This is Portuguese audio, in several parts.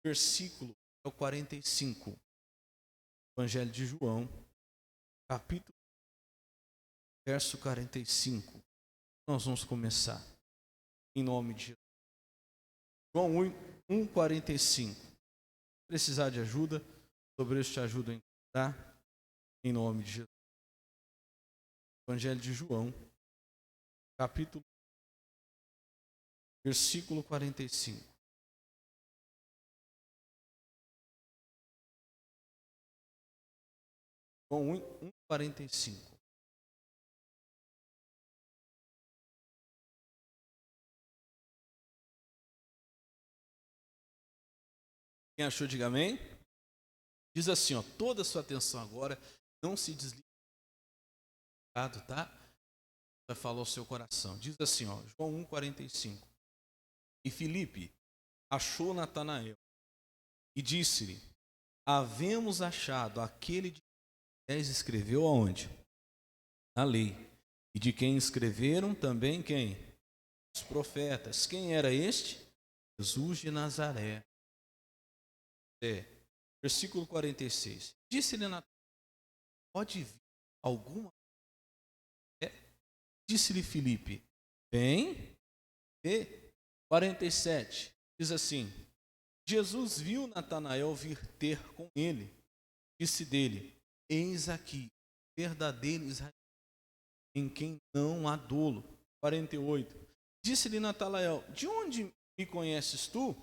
versículo é o 45. Evangelho de João, capítulo, verso 45. Nós vamos começar em nome de Jesus. João 1:45. Se precisar de ajuda, sobre isso te ajudo a encontrar em nome de Jesus. Evangelho de João, capítulo, versículo 45. João 1:45. Quem achou, diga amém. Diz assim, toda a sua atenção agora, não se desligue, tá? Vai falar o seu coração. Diz assim, João 1:45. E Filipe achou Natanael e disse-lhe: havemos achado aquele de quem Moisés escreveu aonde? Na lei. E de quem escreveram também quem? Os profetas. Quem era este? Jesus de Nazaré. Versículo 46. Disse-lhe Natanael: pode vir alguma? Disse-lhe Filipe: vem. E 47. Diz assim: Jesus viu Natanael vir ter com ele. Disse dele: eis aqui, verdadeiro Israel, em quem não há dolo. 48. Disse-lhe Natanael: de onde me conheces tu?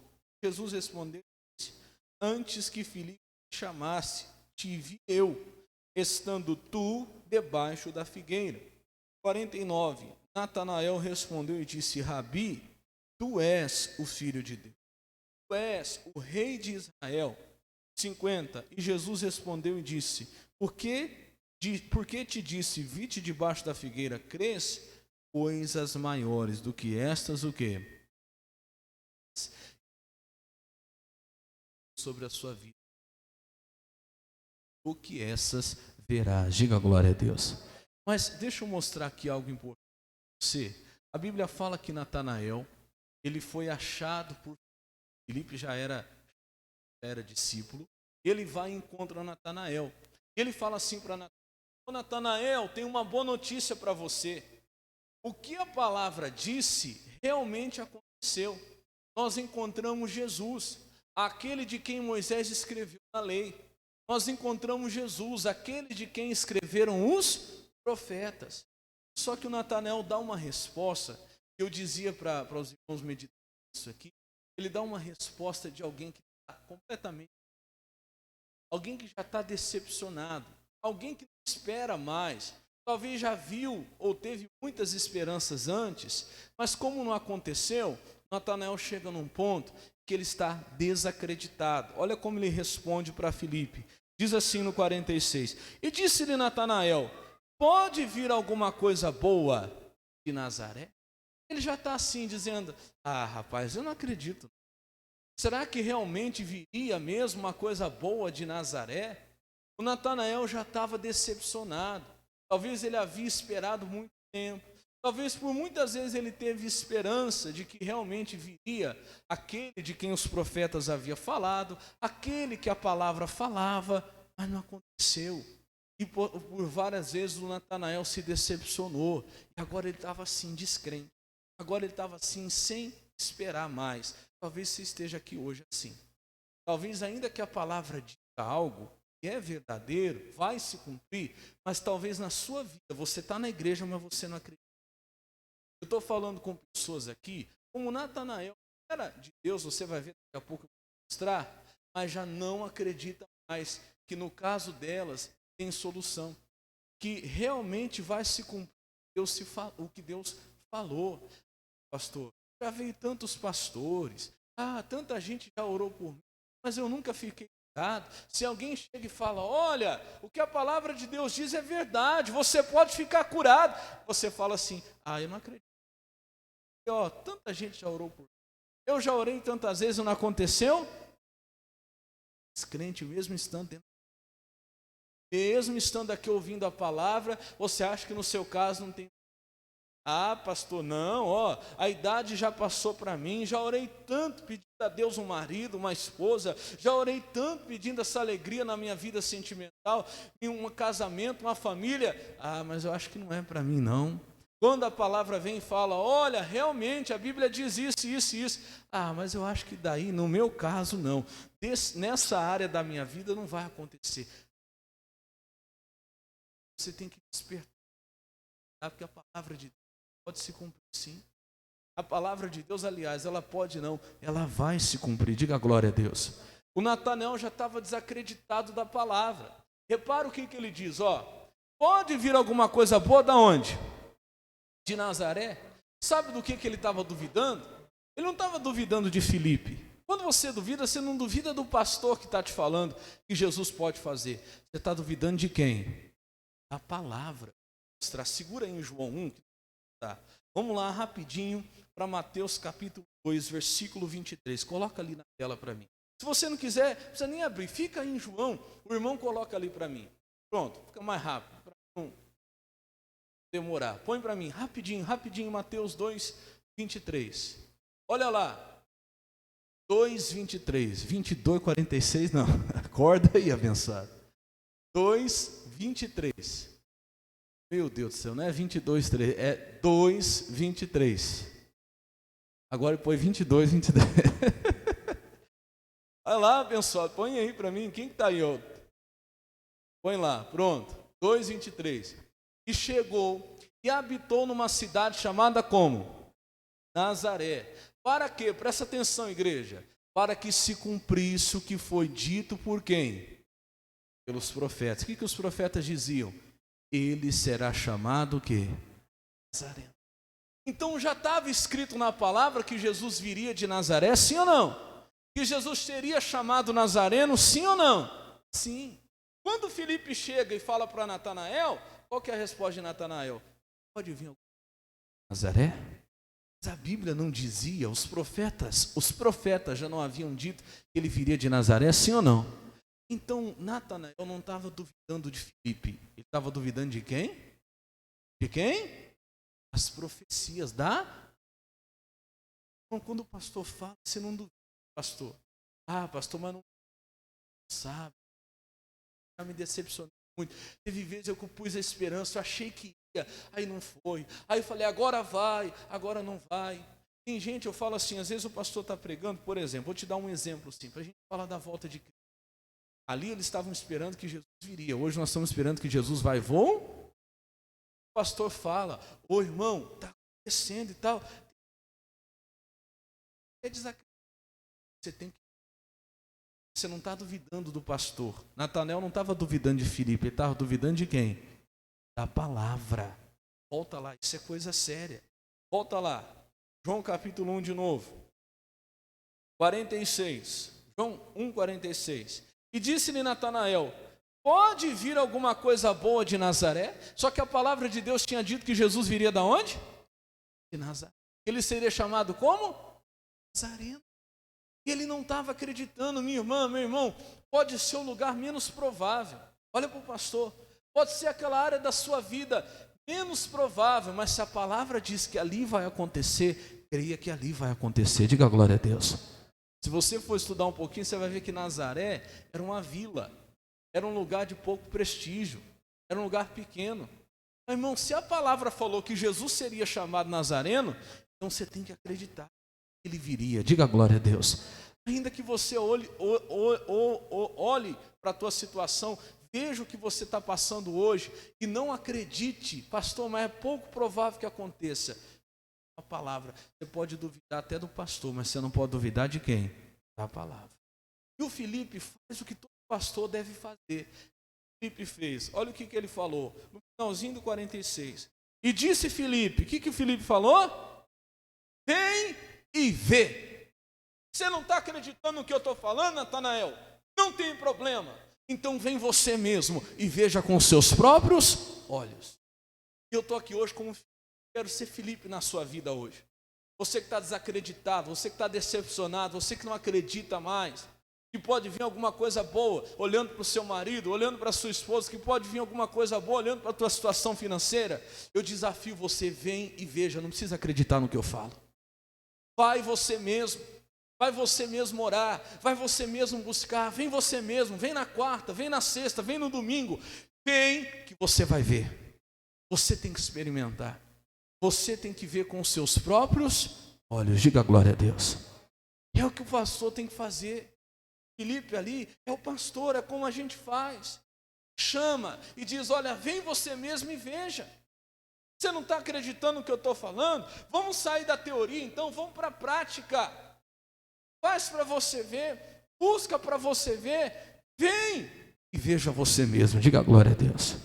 Jesus respondeu: antes que Filipe te chamasse, te vi eu, estando tu debaixo da figueira. 49. Natanael respondeu e disse: Rabi, tu és o Filho de Deus, tu és o Rei de Israel. 50. E Jesus respondeu e disse: por que te disse, vi-te debaixo da figueira, crês? Coisas maiores do que estas, o quê? Sobre a sua vida. O que essas verás. Diga glória a Deus. Mas deixa eu mostrar aqui algo importante para você. A Bíblia fala que Natanael, ele foi achado por Filipe, já era discípulo. Ele vai e encontra Natanael. Ele fala assim para Natanael: Natanael, tem uma boa notícia para você. O que a palavra disse realmente aconteceu. Nós encontramos Jesus, aquele de quem Moisés escreveu na lei. Nós encontramos Jesus, aquele de quem escreveram os profetas. Só que o Natanael dá uma resposta, que eu dizia para os irmãos meditar isso aqui, ele dá uma resposta de alguém que está completamente, alguém que já está decepcionado, alguém que não espera mais, talvez já viu ou teve muitas esperanças antes, mas como não aconteceu, Natanael chega num ponto que ele está desacreditado. Olha como ele responde para Filipe. Diz assim no 46. E disse-lhe Natanael: pode vir alguma coisa boa de Nazaré? Ele já está assim dizendo: rapaz, eu não acredito. Será que realmente viria mesmo uma coisa boa de Nazaré? O Natanael já estava decepcionado. Talvez ele havia esperado muito tempo. Talvez por muitas vezes ele teve esperança de que realmente viria aquele de quem os profetas haviam falado, aquele que a palavra falava, mas não aconteceu. E por várias vezes o Natanael se decepcionou. E agora ele estava assim, descrente. Agora ele estava assim, sem esperar mais. Talvez você esteja aqui hoje assim. Talvez ainda que a palavra diga algo que é verdadeiro, vai se cumprir, mas talvez na sua vida, você está na igreja, mas você não acredita. Eu estou falando com pessoas aqui, como Natanael era de Deus, você vai ver daqui a pouco eu vou mostrar, mas já não acredita mais que no caso delas tem solução, que realmente vai se cumprir o que Deus falou. Pastor, já veio tantos pastores, tanta gente já orou por mim, mas eu nunca fiquei curado. Se alguém chega e fala: olha, o que a palavra de Deus diz é verdade, você pode ficar curado, você fala assim: eu não acredito. E, tanta gente já orou por mim, eu já orei tantas vezes e não aconteceu. Descrente, mesmo estando aqui ouvindo a palavra, você acha que no seu caso não tem. Ah, pastor, não, a idade já passou para mim, já orei tanto pedindo a Deus um marido, uma esposa, já orei tanto pedindo essa alegria na minha vida sentimental, em um casamento, uma família. Ah, mas eu acho que não é para mim, não. Quando a palavra vem e fala, olha, realmente a Bíblia diz isso, isso e isso. Ah, mas eu acho que daí, no meu caso, não. Nessa área da minha vida não vai acontecer. Você tem que despertar, porque a palavra de Deus pode se cumprir, sim. A palavra de Deus, aliás, ela pode não, ela vai se cumprir. Diga glória a Deus. O Natanael já estava desacreditado da palavra. Repara o que ele diz, pode vir alguma coisa boa da onde? De Nazaré. Sabe do que ele estava duvidando? Ele não estava duvidando de Filipe. Quando você duvida, você não duvida do pastor que está te falando que Jesus pode fazer. Você está duvidando de quem? Da palavra. Segura aí em João 1. Tá. Vamos lá rapidinho para Mateus capítulo 2, versículo 23. Coloca ali na tela para mim. Se você não quiser, não precisa nem abrir. Fica aí em João, o irmão coloca ali para mim. Pronto, fica mais rápido, para não demorar. Põe para mim, rapidinho, Mateus 2, 23. Olha lá. 2, 23. 22, 46, não. Acorda aí, abençoado. 2, 23. Meu Deus do céu, não é 22, 3, é 2, 23. Agora põe 22, 23. Olha lá, abençoado, põe aí para mim, quem que está aí? Põe lá, pronto, 2, 23. E chegou e habitou numa cidade chamada como? Nazaré. Para quê? Presta atenção, igreja. Para que se cumprisse o que foi dito por quem? Pelos profetas. O que os profetas diziam? Ele será chamado o quê? Nazareno. Então já estava escrito na palavra que Jesus viria de Nazaré, sim ou não? Que Jesus seria chamado Nazareno, sim ou não? Sim. Quando Filipe chega e fala para Natanael, qual que é a resposta de Natanael? Pode vir Nazaré? Mas a Bíblia não dizia, os profetas já não haviam dito que ele viria de Nazaré, sim ou não? Então, Natanael não estava duvidando de Filipe, ele estava duvidando de quem? De quem? As profecias da... Então, quando o pastor fala, você não duvida, pastor. Ah, pastor, mas não sabe. Já me decepcionei muito. Teve vezes eu pus a esperança, eu achei que ia, aí não foi. Aí eu falei, agora vai, agora não vai. Tem gente, eu falo assim, às vezes o pastor está pregando, por exemplo, vou te dar um exemplo assim, para a gente falar da volta de Cristo. Ali eles estavam esperando que Jesus viria. Hoje nós estamos esperando que Jesus vai voar. O pastor fala, ô irmão, está acontecendo e tal. Você não está duvidando do pastor. Natanael não estava duvidando de Filipe, ele estava duvidando de quem? Da palavra. Volta lá, isso é coisa séria. Volta lá. João capítulo 1 de novo. 46. João 1, 46. E disse-lhe Natanael, pode vir alguma coisa boa de Nazaré? Só que a palavra de Deus tinha dito que Jesus viria da onde? De Nazaré. Ele seria chamado como? Nazareno. E ele não estava acreditando, minha irmã, meu irmão, pode ser o lugar menos provável. Olha para o pastor, pode ser aquela área da sua vida menos provável, mas se a palavra diz que ali vai acontecer, creia que ali vai acontecer. Diga glória a Deus. Se você for estudar um pouquinho, você vai ver que Nazaré era uma vila, era um lugar de pouco prestígio, era um lugar pequeno. Mas, irmão, se a palavra falou que Jesus seria chamado Nazareno, então você tem que acreditar que ele viria. Diga glória a Deus. Ainda que você olhe para a tua situação, veja o que você está passando hoje e não acredite, pastor, mas é pouco provável que aconteça. A palavra, você pode duvidar até do pastor, mas você não pode duvidar de quem? Da palavra. E o Filipe faz o que todo pastor deve fazer. O Filipe fez, olha o que ele falou, no finalzinho do 46. E disse Filipe, o que o Filipe falou? Vem e vê. Você não está acreditando no que eu estou falando, Natanael? Não tem problema. Então vem você mesmo e veja com os seus próprios olhos. Eu estou aqui hoje como quero ser Filipe na sua vida hoje. Você que está desacreditado, você que está decepcionado, você que não acredita mais. que pode vir alguma coisa boa olhando para o seu marido, olhando para a sua esposa, que pode vir alguma coisa boa olhando para a tua situação financeira, eu desafio você, vem e veja, não precisa acreditar no que eu falo. Vai você mesmo orar, vai você mesmo buscar, vem você mesmo, vem na quarta, vem na sexta, vem no domingo, vem que você vai ver. Você tem que experimentar, você tem que ver com os seus próprios olhos, diga glória a Deus. É o que o pastor tem que fazer. Filipe ali é o pastor, é como a gente faz. Chama e diz, olha, vem você mesmo e veja. Você não está acreditando no que eu estou falando? Vamos sair da teoria então, vamos para a prática. Faz para você ver, busca para você ver, vem e veja você mesmo, diga glória a Deus.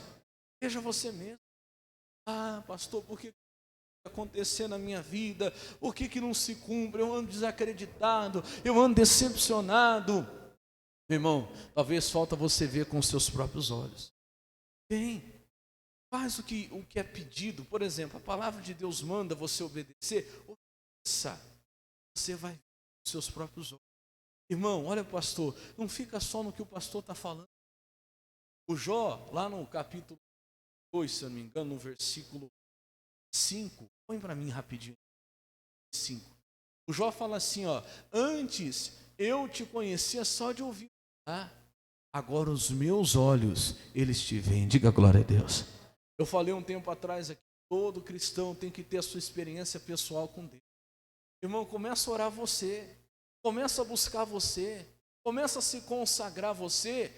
Veja você mesmo. Ah, pastor, por que acontecer na minha vida? Por que não se cumpre? Eu ando desacreditado, eu ando decepcionado. Meu irmão, talvez falta você ver com os seus próprios olhos. Vem, faz o que é pedido. Por exemplo, a palavra de Deus manda você obedecer. Obedeça. Você vai ver com os seus próprios olhos. Irmão, olha pastor, não fica só no que o pastor está falando. O Jó, lá no capítulo 2, se eu não me engano, no versículo 5, põe para mim rapidinho. 5. O Jó fala assim, ó, antes eu te conhecia só de ouvir. Agora os meus olhos, eles te veem. Diga glória a Deus. Eu falei um tempo atrás aqui, todo cristão tem que ter a sua experiência pessoal com Deus. Irmão, começa a orar você, começa a buscar você, começa a se consagrar você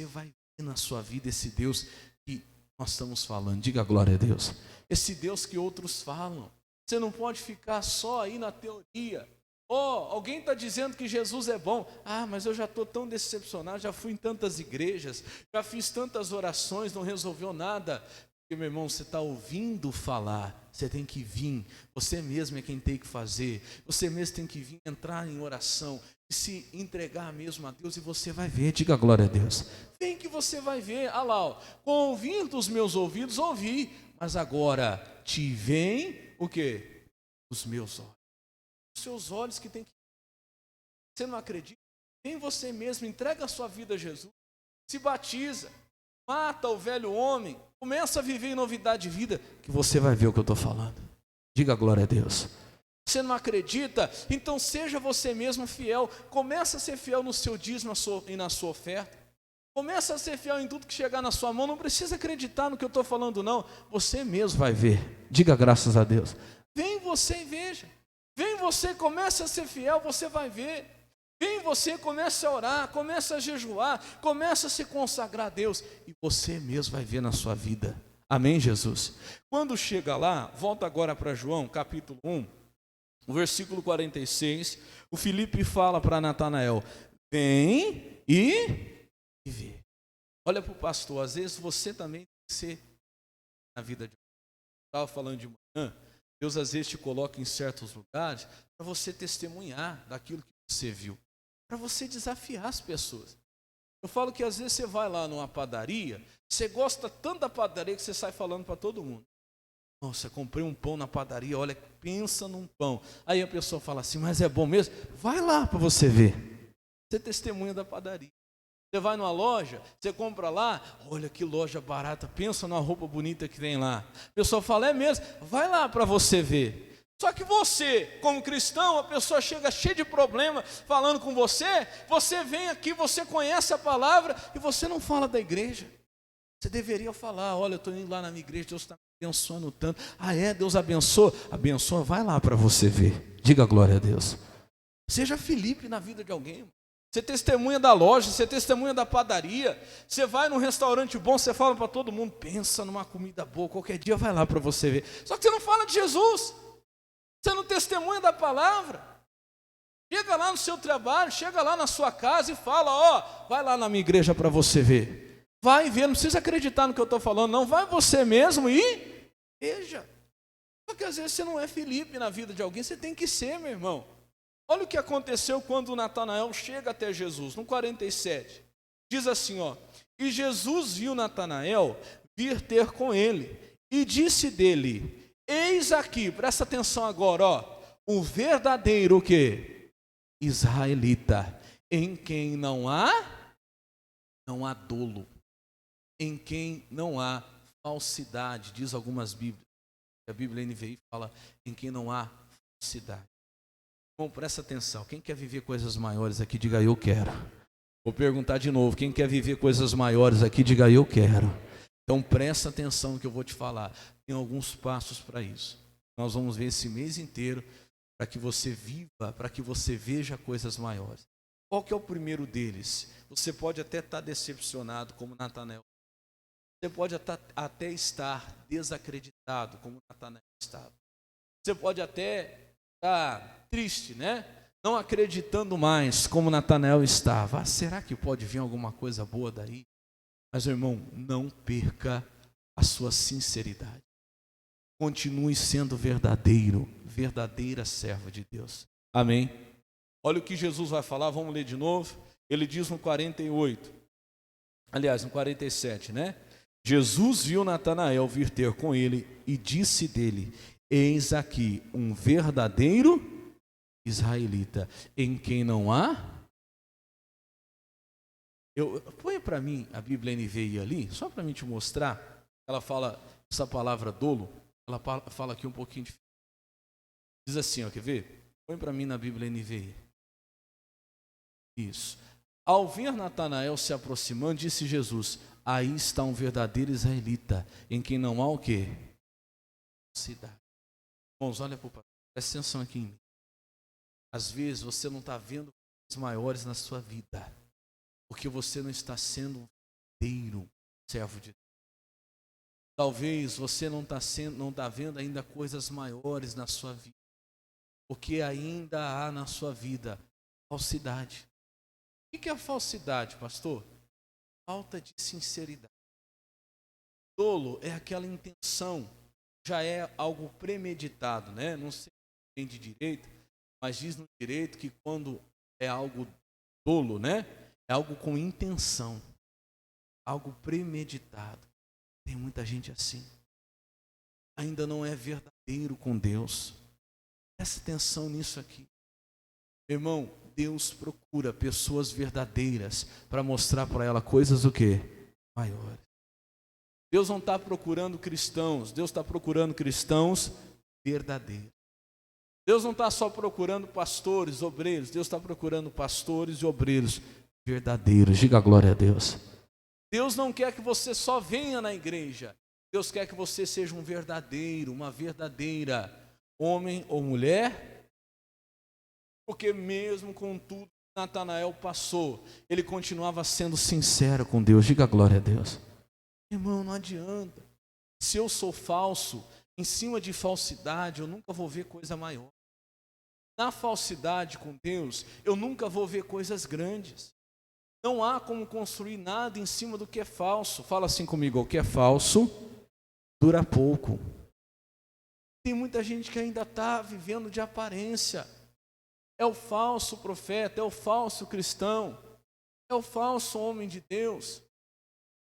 vai ver na sua vida esse Deus que nós estamos falando. Diga glória a Deus. Esse Deus que outros falam. Você não pode ficar só aí na teoria. Alguém está dizendo que Jesus é bom. Mas eu já estou tão decepcionado, já fui em tantas igrejas, já fiz tantas orações, não resolveu nada. Porque, meu irmão, você está ouvindo falar, você tem que vir, você mesmo é quem tem que fazer, você mesmo tem que vir, entrar em oração, e se entregar mesmo a Deus, e você vai ver, diga glória a Deus. Vem que você vai ver, lá, com ouvindo os meus ouvidos, ouvi, mas agora te vem o quê? Os meus olhos. Os seus olhos que tem que... Você não acredita? Vem você mesmo, entrega a sua vida a Jesus, se batiza, mata o velho homem, começa a viver em novidade de vida, que você vai ver o que eu estou falando. Diga glória a Deus. Você não acredita? Então seja você mesmo fiel. Começa a ser fiel no seu dízimo e na sua oferta. Começa a ser fiel em tudo que chegar na sua mão. Não precisa acreditar no que eu estou falando, não. Você mesmo vai ver. Diga graças a Deus. Vem você e veja. Vem você, começa a ser fiel, você vai ver. Vem você, começa a orar, começa a jejuar, começa a se consagrar a Deus, e você mesmo vai ver na sua vida. Amém, Jesus? Quando chega lá, volta agora para João, capítulo 1, o versículo 46, o Filipe fala para Natanael, vem e vê. Olha para o pastor, às vezes você também tem que ser na vida de alguém. Estava falando de manhã, Deus às vezes te coloca em certos lugares para você testemunhar daquilo que você viu, para você desafiar as pessoas. Eu falo que às vezes você vai lá numa padaria, você gosta tanto da padaria que você sai falando para todo mundo. Nossa, comprei um pão na padaria, olha, pensa num pão. Aí a pessoa fala assim, mas é bom mesmo? Vai lá para você ver. Você testemunha da padaria. Você vai numa loja, você compra lá, olha que loja barata, pensa numa roupa bonita que tem lá. A pessoa fala, é mesmo? Vai lá para você ver. Só que você, como cristão, a pessoa chega cheia de problema falando com você, você vem aqui, você conhece a palavra e você não fala da igreja. Você deveria falar, olha, eu estou indo lá na minha igreja, Deus está me abençoando tanto. Deus abençoa? Abençoa, vai lá para você ver. Diga glória a Deus. Seja Filipe na vida de alguém. Você testemunha da loja, você testemunha da padaria, você vai num restaurante bom, você fala para todo mundo, pensa numa comida boa, qualquer dia vai lá para você ver. Só que você não fala de Jesus. Você não testemunha da palavra. Chega lá no seu trabalho, chega lá na sua casa e fala, vai lá na minha igreja para você ver. Vai ver, não precisa acreditar no que eu estou falando, não. Vai você mesmo e veja. Só que às vezes você não é Filipe na vida de alguém, você tem que ser, meu irmão. Olha o que aconteceu quando Natanael chega até Jesus, no 47. Diz assim, e Jesus viu Natanael vir ter com ele e disse dele, eis aqui, presta atenção agora, o verdadeiro o quê? Israelita, em quem não há dolo, em quem não há falsidade, diz algumas Bíblias. A Bíblia NVI fala em quem não há falsidade. Bom, presta atenção, quem quer viver coisas maiores aqui, diga eu quero. Vou perguntar de novo, quem quer viver coisas maiores aqui, diga eu quero. Então presta atenção no que eu vou te falar, tem alguns passos para isso. Nós vamos ver esse mês inteiro, para que você viva, para que você veja coisas maiores. Qual que é o primeiro deles? Você pode até estar decepcionado, como Natanael. Você pode até estar desacreditado, como Natanael estava. Você pode até estar triste, né? Não acreditando mais, como Natanael estava. Será que pode vir alguma coisa boa daí? Mas, irmão, não perca a sua sinceridade. Continue sendo verdadeiro, verdadeira serva de Deus. Amém? Olha o que Jesus vai falar, vamos ler de novo. Ele diz no 48, aliás, no 47, né? Jesus viu Natanael vir ter com ele e disse dele: eis aqui um verdadeiro israelita, em quem não há. Põe para mim a Bíblia NVI ali, só para mim te mostrar. Ela fala essa palavra dolo, ela fala aqui um pouquinho diferente. Diz assim, ó, quer ver? Põe para mim na Bíblia NVI. Isso. Ao ver Natanael se aproximando, disse Jesus: aí está um verdadeiro israelita, em quem não há o quê? Falsidade. Irmãos, olha para o pastor, presta atenção aqui em mim. Às vezes você não está vendo coisas maiores na sua vida, porque você não está sendo um verdadeiro servo de Deus. Talvez você não está vendo ainda coisas maiores na sua vida, porque ainda há na sua vida falsidade. O que é a falsidade, pastor? Falta de sinceridade. Dolo é aquela intenção, já é algo premeditado, né? Não sei bem de direito, mas diz no direito que quando é algo dolo, né? É algo com intenção, algo premeditado. Tem muita gente assim. Ainda não é verdadeiro com Deus. Presta atenção nisso aqui. Irmão, Deus procura pessoas verdadeiras para mostrar para ela coisas o quê? Maiores. Deus não está procurando cristãos, Deus está procurando cristãos verdadeiros. Deus não está só procurando pastores, obreiros, Deus está procurando pastores e obreiros verdadeiros. Diga a glória a Deus. Deus não quer que você só venha na igreja, Deus quer que você seja um verdadeiro, uma verdadeira homem ou mulher. Porque mesmo com tudo que Natanael passou, ele continuava sendo sincero com Deus. Diga a glória a Deus. Irmão, não adianta. Se eu sou falso, em cima de falsidade, eu nunca vou ver coisa maior. Na falsidade com Deus, eu nunca vou ver coisas grandes. Não há como construir nada em cima do que é falso. Fala assim comigo: o que é falso dura pouco. Tem muita gente que ainda está vivendo de aparência. É o falso profeta, é o falso cristão, é o falso homem de Deus.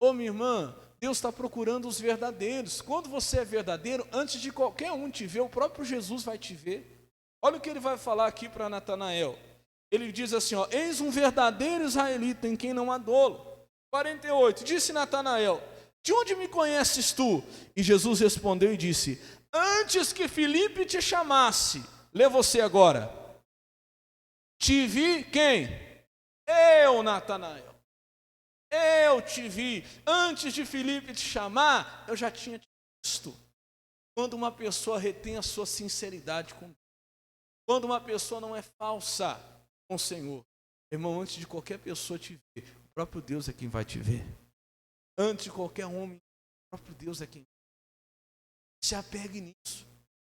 Ô minha irmã, Deus está procurando os verdadeiros. Quando você é verdadeiro, antes de qualquer um te ver, o próprio Jesus vai te ver. Olha o que ele vai falar aqui para Natanael. Ele diz assim, ó: eis um verdadeiro israelita em quem não há dolo. 48, disse Natanael: de onde me conheces tu? E Jesus respondeu e disse: antes que Filipe te chamasse, lê você agora. Te vi quem? Eu, Natanael. Eu te vi. Antes de Filipe te chamar, eu já tinha te visto. Quando uma pessoa retém a sua sinceridade com Deus, quando uma pessoa não é falsa com o Senhor, irmão, antes de qualquer pessoa te ver, o próprio Deus é quem vai te ver. Antes de qualquer homem, o próprio Deus é quem vai te ver. Se apegue nisso.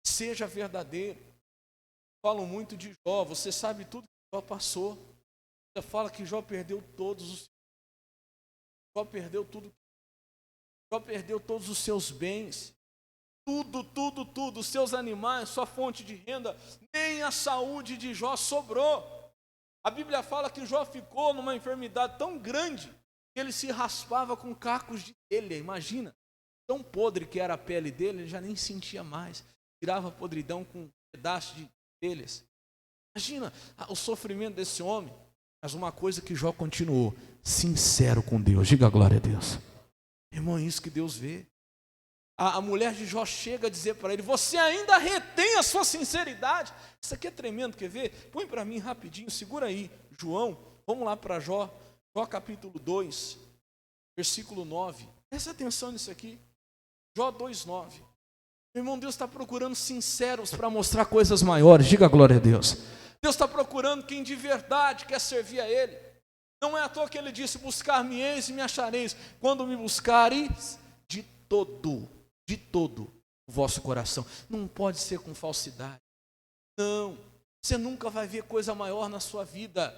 Seja verdadeiro. Falam muito de Jó, você sabe tudo que Jó passou. Você fala que Jó perdeu todos os Jó perdeu tudo. Jó perdeu todos os seus bens. Tudo, os seus animais, sua fonte de renda, nem a saúde de Jó sobrou. A Bíblia fala que Jó ficou numa enfermidade tão grande que ele se raspava com cacos de telha. Imagina, tão podre que era a pele dele, ele já nem sentia mais. Tirava podridão com um pedaço de telhas. Imagina o sofrimento desse homem. Mas uma coisa que Jó continuou, sincero com Deus. Diga glória a Deus. Irmão, é isso que Deus vê. A mulher de Jó chega a dizer para ele, você ainda retém a sua sinceridade. Isso aqui é tremendo, quer ver? Põe para mim rapidinho, segura aí, João. Vamos lá para Jó, Jó capítulo 2, versículo 9. Presta atenção nisso aqui. Jó 2:9. Meu irmão, Deus está procurando sinceros para mostrar coisas maiores. Diga glória a Deus. Deus está procurando quem de verdade quer servir a Ele. Não é à toa que Ele disse, buscar-me-eis e me achareis, quando me buscareis de todo o vosso coração. Não pode ser com falsidade. Não, você nunca vai ver coisa maior na sua vida,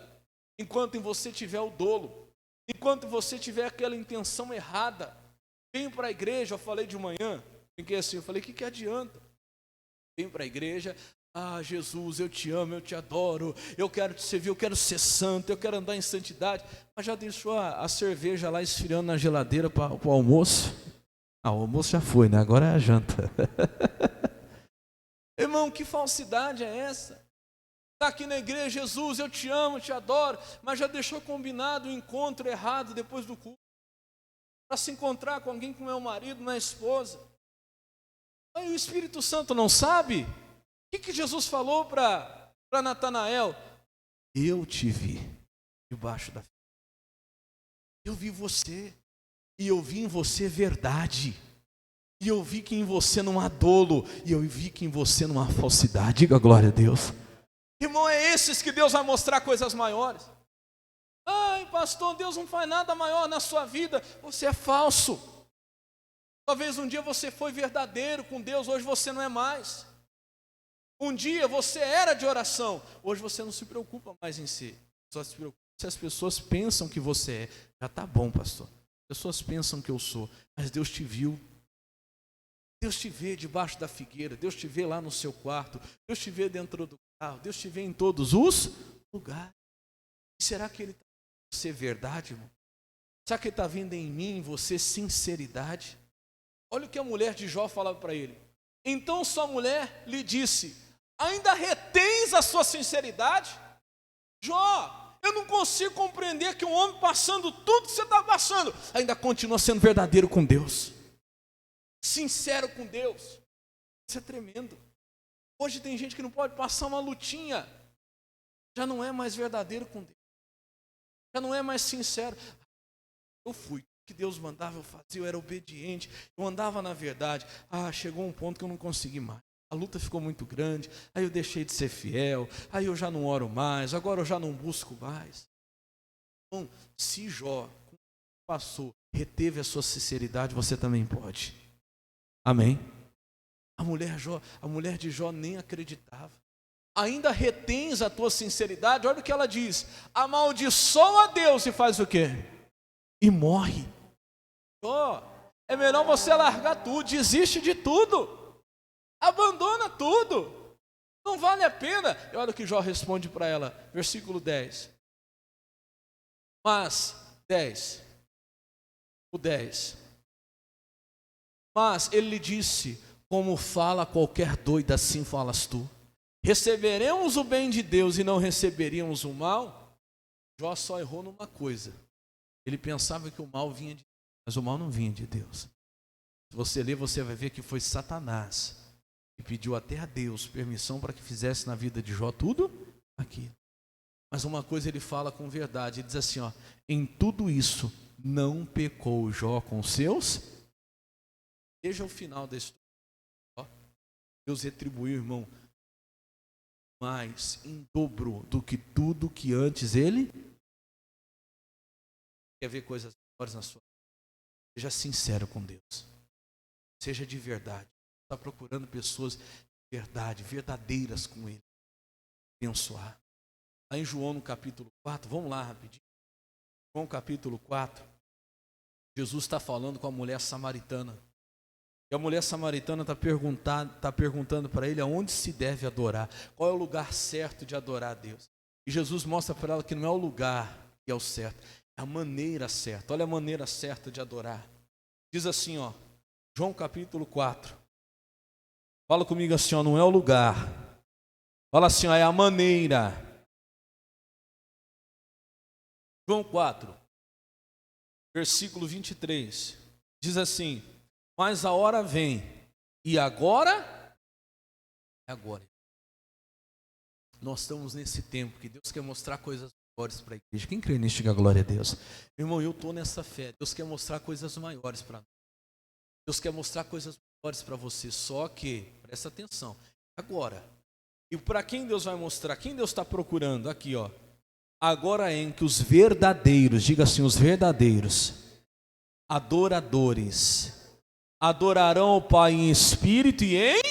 enquanto em você tiver o dolo, enquanto você tiver aquela intenção errada. Venho para a igreja, eu falei de manhã, fiquei assim, eu falei, o que adianta? Venho para a igreja, Jesus, eu te amo, eu te adoro, eu quero te servir, eu quero ser santo, eu quero andar em santidade, mas já deixou a cerveja lá esfriando na geladeira para o almoço? O almoço já foi, né? Agora é a janta. Irmão, que falsidade é essa? Está aqui na igreja, Jesus, eu te amo, eu te adoro, mas já deixou combinado o encontro errado depois do culto, para se encontrar com alguém, com meu marido, minha esposa. Aí o Espírito Santo não sabe? O que Jesus falou para Natanael? Eu te vi debaixo da figueira. Eu vi você, e eu vi em você verdade, e eu vi que em você não há dolo, e eu vi que em você não há falsidade. Diga glória a Deus. Irmão, é esses que Deus vai mostrar coisas maiores. Ai, pastor, Deus não faz nada maior na sua vida. Você é falso. Talvez um dia você foi verdadeiro com Deus, hoje você não é mais. Um dia você era de oração, hoje você não se preocupa mais em si. Só se preocupa se as pessoas pensam que você é. Já está bom, pastor. As pessoas pensam que eu sou, mas Deus te viu. Deus te vê debaixo da figueira, Deus te vê lá no seu quarto, Deus te vê dentro do carro, Deus te vê em todos os lugares. E será que Ele está vendo você verdade, irmão? Será que Ele está vendo em mim, em você, sinceridade? Olha o que a mulher de Jó falava para ele. Então sua mulher lhe disse, ainda retens a sua sinceridade? Jó, eu não consigo compreender que um homem passando tudo que você está passando, ainda continua sendo verdadeiro com Deus. Sincero com Deus. Isso é tremendo. Hoje tem gente que não pode passar uma lutinha, já não é mais verdadeiro com Deus, já não é mais sincero. Eu fui, o que Deus mandava eu fazia, eu era obediente, eu andava na verdade. Chegou um ponto que eu não consegui mais, a luta ficou muito grande, aí eu deixei de ser fiel, aí eu já não oro mais, agora eu já não busco mais. Então, se Jó passou, reteve a sua sinceridade, você também pode. Amém? A mulher de Jó nem acreditava. Ainda retens a tua sinceridade? Olha o que ela diz. Amaldiçoa a Deus e faz o quê? E morre. Jó, é melhor você largar tudo, desiste de tudo. Abandona tudo. Não vale a pena. E olha o que Jó responde para ela. Versículo 10. Mas, 10. O 10. Mas ele lhe disse, como fala qualquer doida, assim falas tu. Receberemos o bem de Deus e não receberíamos o mal? Jó só errou numa coisa. Ele pensava que o mal vinha de Deus, mas o mal não vinha de Deus. Se você ler, você vai ver que foi Satanás que pediu até a Deus permissão para que fizesse na vida de Jó tudo aquilo. Mas uma coisa ele fala com verdade, ele diz assim, em tudo isso não pecou Jó com seus. Veja o final da história. Deus retribuiu, irmão, mais em dobro do que tudo que antes ele. Quer ver coisas maiores na sua vida? Seja sincero com Deus. Seja de verdade. Está procurando pessoas de verdade, verdadeiras com Ele. Abençoar. Lá em João no capítulo 4, vamos lá rapidinho. João capítulo 4, Jesus está falando com a mulher samaritana. E a mulher samaritana está perguntando para ele aonde se deve adorar. Qual é o lugar certo de adorar a Deus? E Jesus mostra para ela que não é o lugar que é o certo, é a maneira certa. Olha a maneira certa de adorar. Diz assim, João capítulo 4. Fala comigo assim, não é o lugar. Fala assim, é a maneira. João 4, versículo 23, diz assim: mas a hora vem, e agora, é agora. Nós estamos nesse tempo que Deus quer mostrar coisas maiores para a igreja. Quem crê nisso, diga glória a Deus. Meu irmão, eu estou nessa fé. Deus quer mostrar coisas maiores para nós. Deus quer mostrar coisas maiores para você. Só que, presta atenção, agora. E para quem Deus vai mostrar? Quem Deus está procurando? Aqui, ó. Agora é em que os verdadeiros, diga assim, os verdadeiros adoradores adorarão o Pai em espírito e em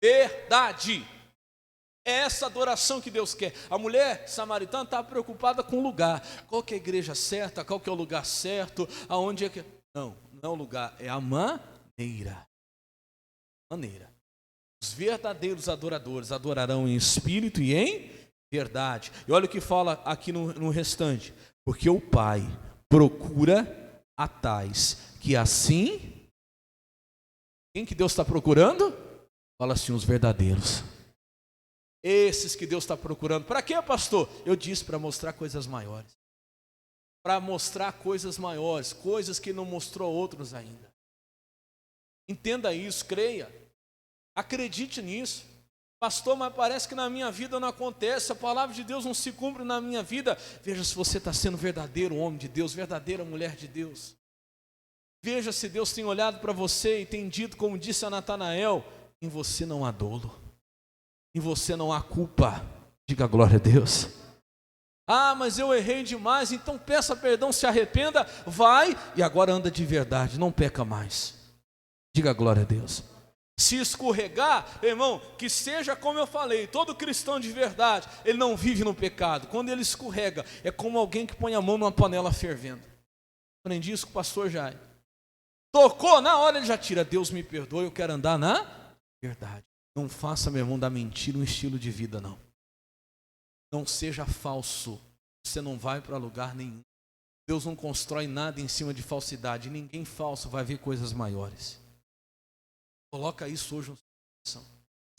verdade. É essa adoração que Deus quer. A mulher samaritana estava preocupada com o lugar. Qual que é a igreja certa? Qual que é o lugar certo? Aonde é que... Não é o lugar, é a maneira. Os verdadeiros adoradores adorarão em espírito e em verdade. E olha o que fala aqui no restante. Porque o Pai procura a tais que assim... Quem que Deus está procurando? Fala assim, os verdadeiros. Esses que Deus está procurando. Para quê, pastor? Eu disse para mostrar coisas maiores. Para mostrar coisas maiores, coisas que não mostrou a outros ainda. Entenda isso, creia. Acredite nisso. Pastor, mas parece que na minha vida não acontece, a palavra de Deus não se cumpre na minha vida. Veja se você está sendo verdadeiro homem de Deus, verdadeira mulher de Deus. Veja se Deus tem olhado para você e tem dito, como disse a Natanael, em você não há dolo, em você não há culpa. Diga glória a Deus. Ah, mas eu errei demais, então peça perdão, se arrependa, vai e agora anda de verdade, não peca mais. Diga glória a Deus. Se escorregar, irmão, que seja como eu falei, todo cristão de verdade, ele não vive no pecado. Quando ele escorrega, é como alguém que põe a mão numa panela fervendo. Aprendi isso com o pastor Jair. Tocou, na hora ele já tira. Deus me perdoe, eu quero andar na verdade. Não faça, meu irmão, da mentira um estilo de vida, não. Não seja falso. Você não vai para lugar nenhum. Deus não constrói nada em cima de falsidade. Ninguém falso vai ver coisas maiores. Coloca isso hoje no seu coração.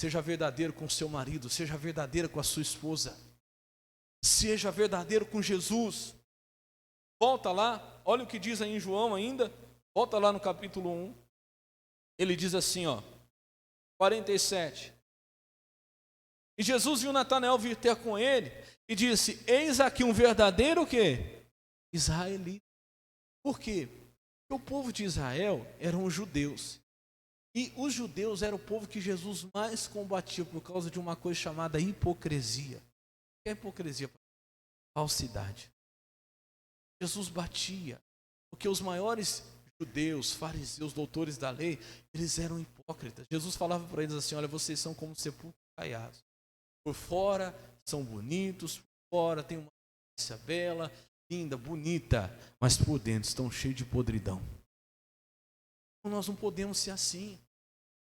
Seja verdadeiro com seu marido. Seja verdadeiro com a sua esposa. Seja verdadeiro com Jesus. Volta lá. Olha o que diz aí em João ainda. Volta lá no capítulo 1. Ele diz assim, ó. 47. E Jesus viu Natanael vir ter com ele e disse: eis aqui um verdadeiro o quê? Israelita. Por quê? Porque o povo de Israel eram os judeus. E os judeus eram o povo que Jesus mais combatia por causa de uma coisa chamada hipocrisia. O que é hipocrisia? Falsidade. Jesus batia, porque os maiores judeus, fariseus, doutores da lei, eles eram hipócritas. Jesus falava para eles assim: olha, vocês são como sepulcros caiados. Por fora são bonitos, por fora tem uma aparência bela, linda, bonita, mas por dentro estão cheios de podridão. Nós não podemos ser assim.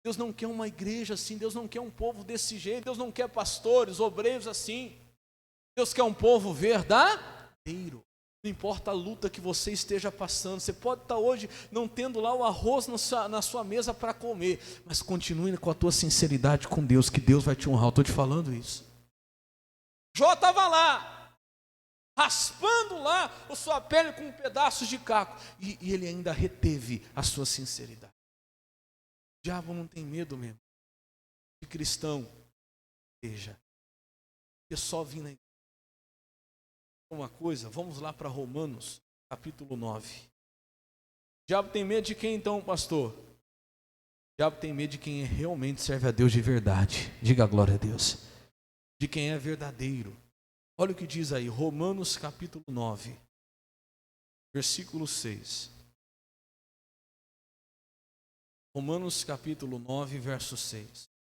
Deus não quer uma igreja assim, Deus não quer um povo desse jeito, Deus não quer pastores, obreiros assim. Deus quer um povo verdadeiro. Não importa a luta que você esteja passando, você pode estar hoje não tendo lá o arroz na sua mesa para comer, mas continue com a tua sinceridade com Deus, que Deus vai te honrar. Eu estou te falando isso. Jó estava lá, raspando lá a sua pele com pedaços de caco, e ele ainda reteve a sua sinceridade. O diabo não tem medo mesmo de cristão, seja, porque só vir na igreja. Uma coisa, vamos lá para Romanos, capítulo 9. O diabo tem medo de quem então, pastor? O diabo tem medo de quem realmente serve a Deus de verdade. Diga a glória a Deus. De quem é verdadeiro. Olha o que diz aí, Romanos capítulo 9, versículo 6. Romanos capítulo 9, verso 6.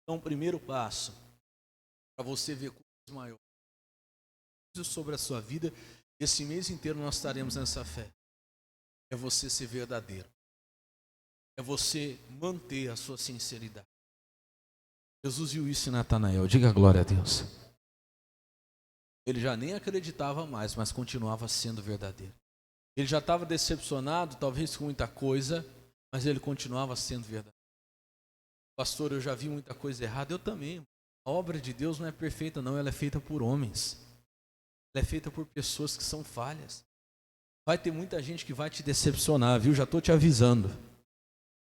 Então, o primeiro passo, para você ver coisas maiores sobre a sua vida, esse mês inteiro nós estaremos nessa fé, é você ser verdadeiro, é você manter a sua sinceridade. Jesus viu isso em Natanael, diga a glória a Deus. Ele já nem acreditava mais, mas continuava sendo verdadeiro. Ele já estava decepcionado, talvez com muita coisa, mas ele continuava sendo verdadeiro. Pastor, eu já vi muita coisa errada, eu também. A obra de Deus não é perfeita não, ela é feita por homens. Ela é feita por pessoas que são falhas. Vai ter muita gente que vai te decepcionar, viu? Já estou te avisando.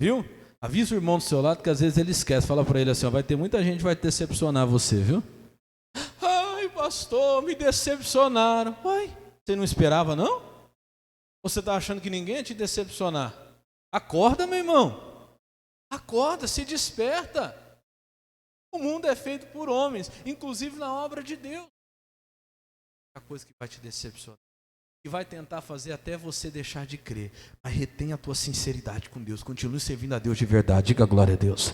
Viu? Avisa o irmão do seu lado que às vezes ele esquece. Fala para ele assim, ó, vai ter muita gente que vai decepcionar você, viu? Ai, pastor, me decepcionaram. Uai, você não esperava não? Ou você está achando que ninguém ia te decepcionar? Acorda, meu irmão. Acorda, se desperta. O mundo é feito por homens, inclusive na obra de Deus. A coisa que vai te decepcionar, que vai tentar fazer até você deixar de crer, mas retenha a tua sinceridade com Deus, continue servindo a Deus de verdade, diga glória a Deus,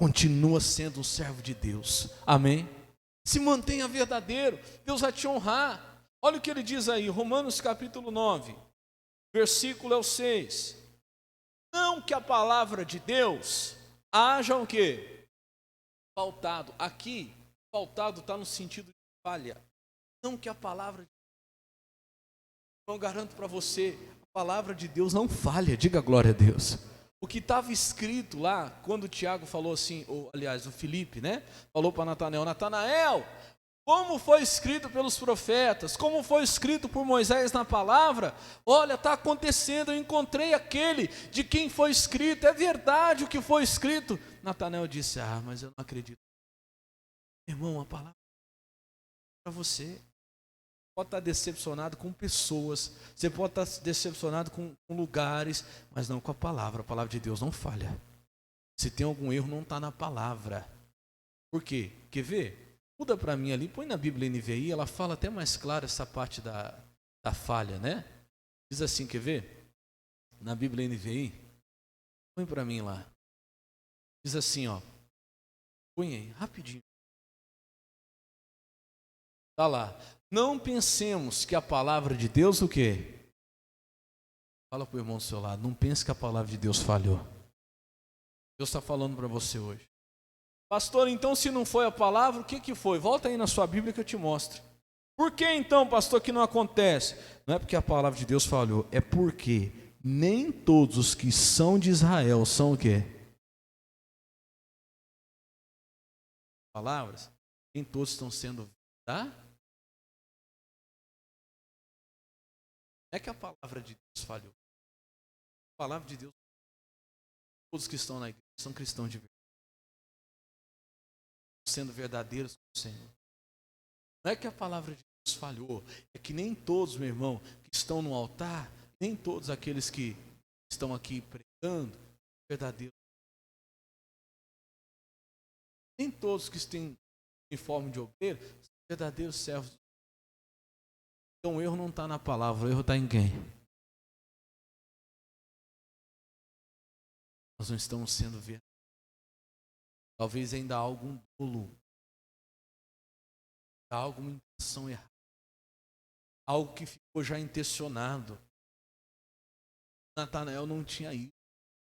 continua sendo um servo de Deus, amém? Se mantenha verdadeiro, Deus vai te honrar. Olha o que ele diz aí, Romanos capítulo 9, versículo é o 6. Não que a palavra de Deus haja o quê? Faltado. Aqui, faltado está no sentido de falha. Não que a palavra de Deus, eu garanto para você, a palavra de Deus não falha, diga glória a Deus. O que estava escrito lá, quando o Tiago falou assim, ou aliás, o Filipe, né? Falou para Natanael, Natanael, como foi escrito pelos profetas, como foi escrito por Moisés na palavra, olha, está acontecendo, eu encontrei aquele de quem foi escrito, é verdade o que foi escrito. Natanael disse, mas eu não acredito. Irmão, a palavra é para você. Pode estar decepcionado com pessoas, você pode estar decepcionado com lugares, mas não com a palavra de Deus não falha. Se tem algum erro, não está na palavra. Por quê? Quer ver? Muda para mim ali, põe na Bíblia NVI, ela fala até mais claro essa parte da falha, né? Diz assim, quer ver? Na Bíblia NVI, põe para mim lá. Diz assim, ó. Põe aí, rapidinho. Tá lá. Não pensemos que a palavra de Deus o quê? Fala para o irmão do seu lado, não pense que a palavra de Deus falhou. Deus está falando para você hoje. Pastor, então se não foi a palavra, o que foi? Volta aí na sua Bíblia que eu te mostro. Por que então, pastor, que não acontece? Não é porque a palavra de Deus falhou, é porque nem todos os que são de Israel são o quê? Palavras? Nem todos estão sendo, tá? Não é que a palavra de Deus falhou. A palavra de Deus, todos que estão na igreja são cristãos de verdade. Sendo verdadeiros com o Senhor. Não é que a palavra de Deus falhou, é que nem todos, meu irmão, que estão no altar, nem todos aqueles que estão aqui pregando, verdadeiros. Nem todos que têm uniforme de obreiro, são verdadeiros servos. Então o erro não está na palavra, o erro está em quem? Nós não estamos sendo verdadeiros. Talvez ainda há algum dolo, há alguma intenção errada, algo que ficou já intencionado. Natanael não tinha isso,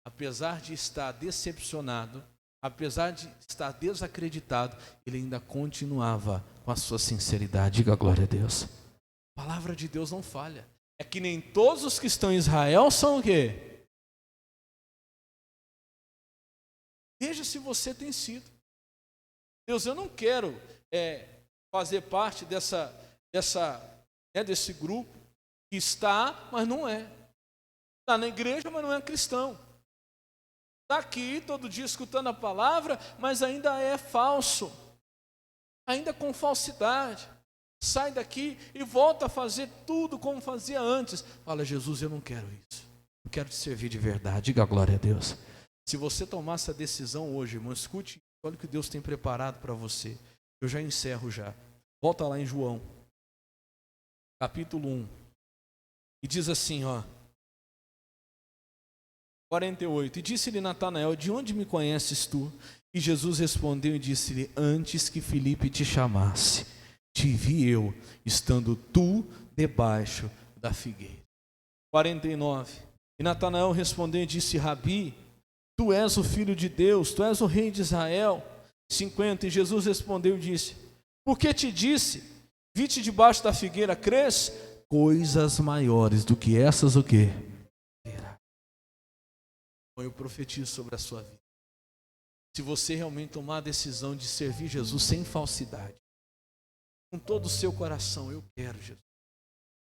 apesar de estar decepcionado, apesar de estar desacreditado, ele ainda continuava com a sua sinceridade, diga glória a Deus. A palavra de Deus não falha, é que nem todos os que estão em Israel são o quê? Veja se você tem sido. Deus, eu não quero fazer parte desse grupo que está, mas não é. Está na igreja, mas não é cristão. Está aqui todo dia escutando a palavra, mas ainda é falso. Ainda com falsidade. Sai daqui e volta a fazer tudo como fazia antes. Fala, Jesus, eu não quero isso. Eu quero te servir de verdade. Diga glória a Deus. Se você tomar essa decisão hoje, irmão, escute, olha o que Deus tem preparado para você. Eu já encerro já. Volta lá em João, capítulo 1. E diz assim, ó. 48. E disse-lhe Natanael, de onde me conheces tu? E Jesus respondeu e disse-lhe, antes que Filipe te chamasse, te vi eu, estando tu debaixo da figueira. 49. E Natanael respondeu e disse, Rabi, tu és o Filho de Deus, tu és o Rei de Israel. 50. E Jesus respondeu e disse, por que te disse, vi-te debaixo da figueira, crês? Coisas maiores do que essas o quê? Eu profetizo sobre a sua vida. Se você realmente tomar a decisão de servir Jesus sem falsidade, com todo o seu coração, eu quero Jesus.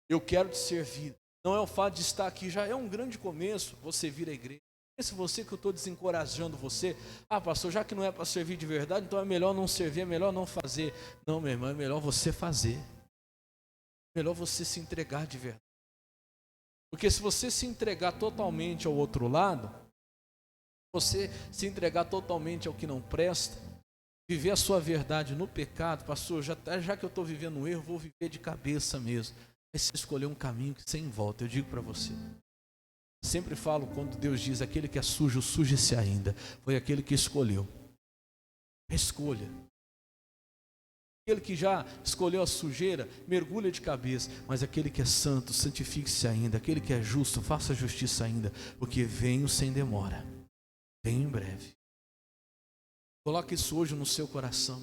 Eu quero te servir. Não é o fato de estar aqui, já é um grande começo, você vir à igreja. Pense você que eu estou desencorajando você. Pastor, já que não é para servir de verdade, então é melhor não servir, é melhor não fazer. Não, meu irmão, é melhor você fazer. É melhor você se entregar de verdade. Porque se você se entregar totalmente ao outro lado, você se entregar totalmente ao que não presta, viver a sua verdade no pecado, pastor, já que eu estou vivendo um erro, vou viver de cabeça mesmo. Aí você escolher um caminho que sem volta, eu digo para você. Sempre falo quando Deus diz, aquele que é sujo, suje-se ainda. Foi aquele que escolheu. Escolha. Aquele que já escolheu a sujeira, mergulha de cabeça. Mas aquele que é santo, santifique-se ainda. Aquele que é justo, faça justiça ainda. Porque venho sem demora. Venho em breve. Coloque isso hoje no seu coração.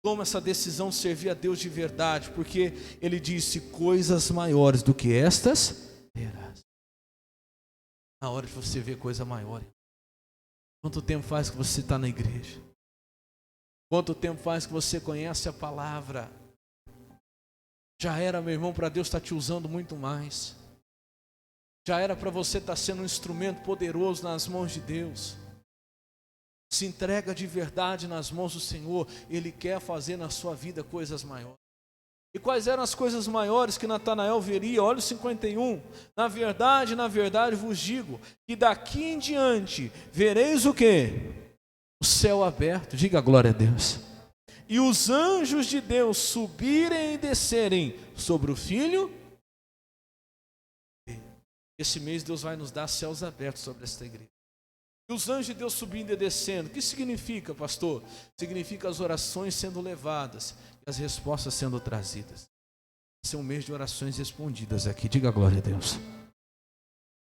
Toma essa decisão de servir a Deus de verdade. Porque Ele disse, coisas maiores do que estas terás. Na hora de você ver coisa maior. Quanto tempo faz que você está na igreja? Quanto tempo faz que você conhece a palavra? Já era, meu irmão, para Deus estar te usando muito mais. Já era para você estar sendo um instrumento poderoso nas mãos de Deus. Se entrega de verdade nas mãos do Senhor. Ele quer fazer na sua vida coisas maiores. E quais eram as coisas maiores que Natanael veria? Olha o 51. Na verdade vos digo, que daqui em diante vereis o quê? O céu aberto, diga glória a Deus. E os anjos de Deus subirem e descerem sobre o Filho. Esse mês Deus vai nos dar céus abertos sobre esta igreja. E os anjos de Deus subindo e descendo. O que significa, pastor? Significa as orações sendo levadas e as respostas sendo trazidas. Esse é um mês de orações respondidas aqui. Diga glória a Deus.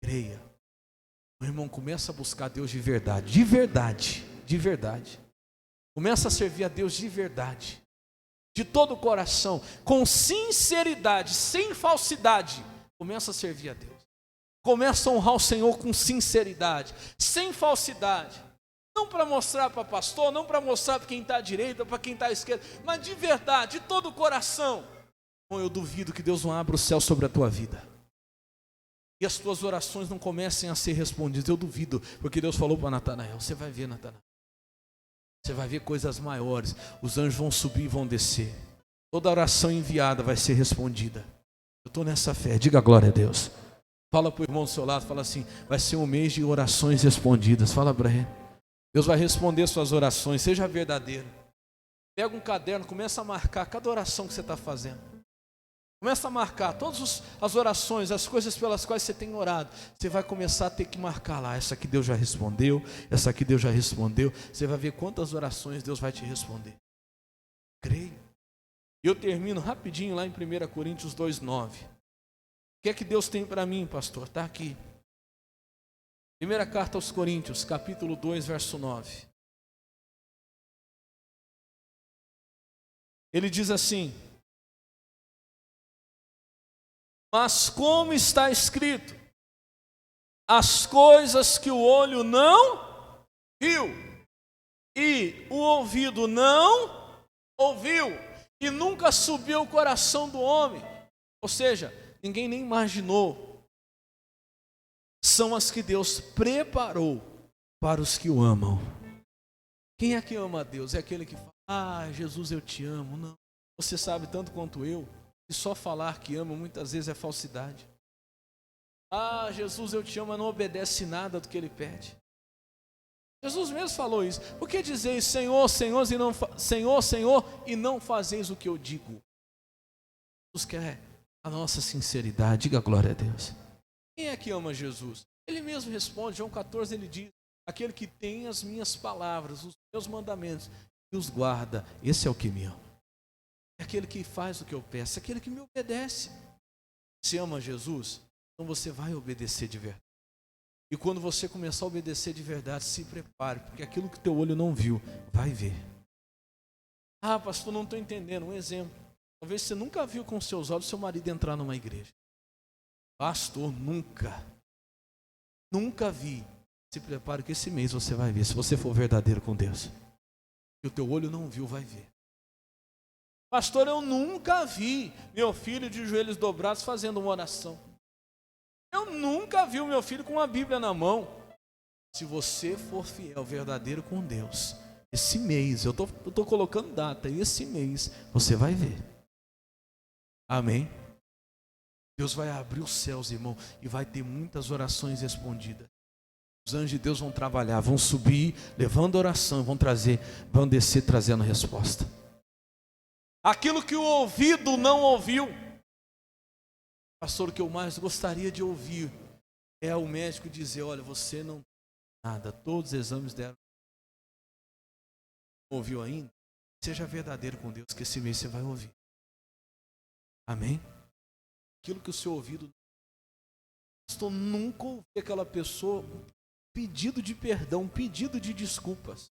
Creia. Meu irmão, começa a buscar Deus de verdade. De verdade. De verdade. Começa a servir a Deus de verdade. De todo o coração. Com sinceridade. Sem falsidade. Começa a servir a Deus. Começa a honrar o Senhor com sinceridade, sem falsidade. Não para mostrar para pastor, não para mostrar para quem está à direita, para quem está à esquerda, mas de verdade, de todo o coração. Bom, eu duvido que Deus não abra o céu sobre a tua vida. E as tuas orações não comecem a ser respondidas. Eu duvido, porque Deus falou para Natanael, você vai ver, Natanael. Você vai ver coisas maiores. Os anjos vão subir e vão descer. Toda oração enviada vai ser respondida. Eu estou nessa fé, diga glória a Deus. Fala para o irmão do seu lado, fala assim, vai ser um mês de orações respondidas. Fala para ele. Deus vai responder suas orações, seja verdadeiro. Pega um caderno, começa a marcar cada oração que você está fazendo. Começa a marcar todas as orações, as coisas pelas quais você tem orado. Você vai começar a ter que marcar lá, essa aqui Deus já respondeu, essa aqui Deus já respondeu. Você vai ver quantas orações Deus vai te responder. Creio. E eu termino rapidinho lá em 1 Coríntios 2:9. O que é que Deus tem para mim, pastor? Está aqui. Primeira carta aos Coríntios, capítulo 2, verso 9. Ele diz assim: mas como está escrito, as coisas que o olho não viu, e o ouvido não ouviu, e nunca subiu o coração do homem. Ou seja, ninguém nem imaginou. São as que Deus preparou para os que o amam. Quem é que ama a Deus? É aquele que fala, Jesus, eu te amo. Não. Você sabe tanto quanto eu, que só falar que ama muitas vezes é falsidade. Jesus, eu te amo, mas não obedece nada do que Ele pede. Jesus mesmo falou isso. Por que dizeis Senhor, Senhor, Senhor, e não fazeis o que eu digo? Jesus quer a nossa sinceridade, diga glória a Deus. Quem é que ama Jesus? Ele mesmo responde, João 14, ele diz, aquele que tem as minhas palavras, os meus mandamentos, e os guarda, esse é o que me ama. É aquele que faz o que eu peço, é aquele que me obedece. Se ama Jesus, então você vai obedecer de verdade. E quando você começar a obedecer de verdade, se prepare, porque aquilo que teu olho não viu, vai ver. Pastor, não estou entendendo. Um exemplo. Talvez você nunca viu com seus olhos seu marido entrar numa igreja. Pastor, nunca vi Se prepare que esse mês você vai ver, se você for verdadeiro com Deus. E o teu olho não viu, vai ver. Pastor, eu nunca vi meu filho de joelhos dobrados fazendo uma oração. Eu nunca vi o meu filho com uma Bíblia na mão. Se você for fiel, verdadeiro com Deus, esse mês, eu estou colocando data, e esse mês você vai ver. Amém? Deus vai abrir os céus, irmão, e vai ter muitas orações respondidas. Os anjos de Deus vão trabalhar, vão subir, levando oração, vão descer trazendo resposta. Aquilo que o ouvido não ouviu. Pastor, o que eu mais gostaria de ouvir é o médico dizer, olha, você não tem nada, todos os exames deram. Não ouviu ainda? Seja verdadeiro com Deus, que esse mês você vai ouvir. Amém? Aquilo que o seu ouvido... Pastor, nunca ouvi aquela pessoa pedido de perdão, pedido de desculpas.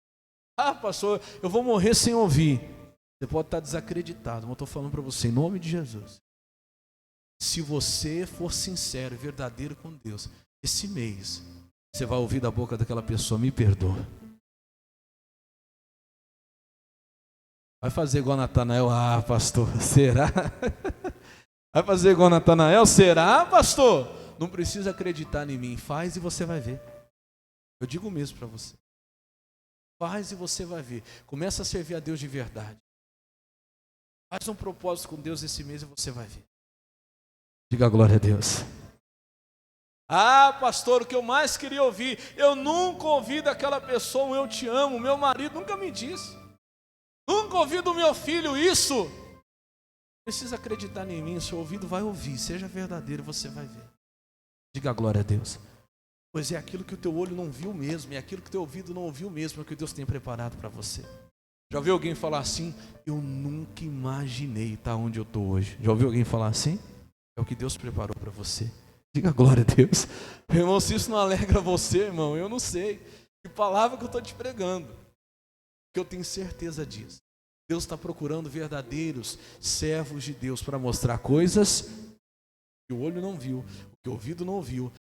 Ah, pastor, eu vou morrer sem ouvir. Você pode estar desacreditado, mas eu estou falando para você, em nome de Jesus. Se você for sincero e verdadeiro com Deus, esse mês, você vai ouvir da boca daquela pessoa, me perdoa. Vai fazer igual Natanael, ah, pastor, será? Vai fazer igual Natanael, será, pastor? Não precisa acreditar em mim, faz e você vai ver. Eu digo mesmo para você. Faz e você vai ver. Começa a servir a Deus de verdade. Faz um propósito com Deus esse mês e você vai ver. Diga glória a Deus. Ah, pastor, o que eu mais queria ouvir, eu nunca ouvi daquela pessoa, eu te amo, meu marido nunca me disse. Nunca ouvi do meu filho isso. Precisa acreditar em mim, o seu ouvido vai ouvir, seja verdadeiro, você vai ver. Diga glória a Deus. Pois é aquilo que o teu olho não viu mesmo, é aquilo que o teu ouvido não ouviu mesmo, é o que Deus tem preparado para você. Já ouviu alguém falar assim? Eu nunca imaginei estar onde eu estou hoje. Já ouviu alguém falar assim? É o que Deus preparou para você. Diga glória a Deus. Meu irmão, se isso não alegra você, irmão, eu não sei. Que palavra que eu estou te pregando. Que eu tenho certeza disso. Deus está procurando verdadeiros servos de Deus para mostrar coisas que o olho não viu, o que o ouvido não ouviu,